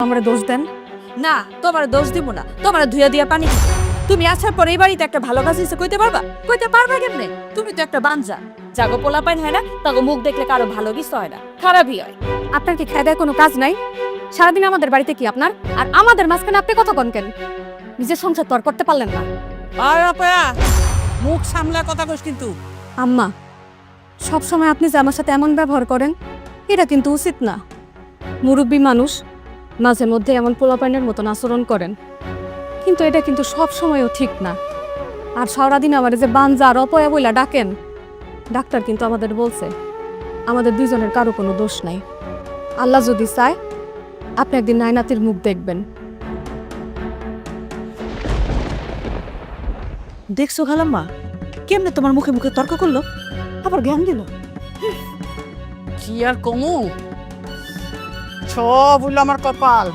আমরা দোষ দেন? না, তোমার দোষ দিব না, তোমার ধুইয়া দিয়া পানি দিব। তুমি আসার পর এই বাড়িতে একটা ভালো কাজ হয়েছে কইতে পারবা? কইতে পারবা কেমনে? তুমি তো একটা বাঞ্জা। জাগো পোলাপাইন হয় না, তাকে মুখ দেখলে কারো ভালো কিছু হয় না, খারাপই হয়। আপনার কি খায় দেয় কোনো কাজ নাই? সারাদিন আমাদের বাড়িতে কি আপনার? আর আমাদের মাঝখানে আপনি কথা কন কেন? নিজের সংসার তো আর করতে পারলেন না। আর আপা মুখ সামলা কথা কইস কিন্তু। আম্মা, সবসময় আপনি যে আমার সাথে এমন ব্যবহার করেন এটা কিন্তু উচিত না। মুরব্বী মানুষ মাঝে মধ্যে এমন পোলাপাইনের মতন আচরণ করেন, কিন্তু এটা কিন্তু সব সময়ও ঠিক না। আর সারাদিন আমার যে বাঞ্জা আর অপয়া বইলা ডাকেন, ডাক্তার কিন্তু আমাদের বলছে আমাদের দুইজনের কারো কোনো দোষ নাই। আল্লাহ যদি চায় আপনি একদিন নাইনাতির মুখ দেখবেন। দেখছো খালাম্মা কেমনে তোমার মুখে মুখে তর্ক করলো, আবার জ্ঞান দিল। কি আর কমু, সব হইলো আমার কপাল।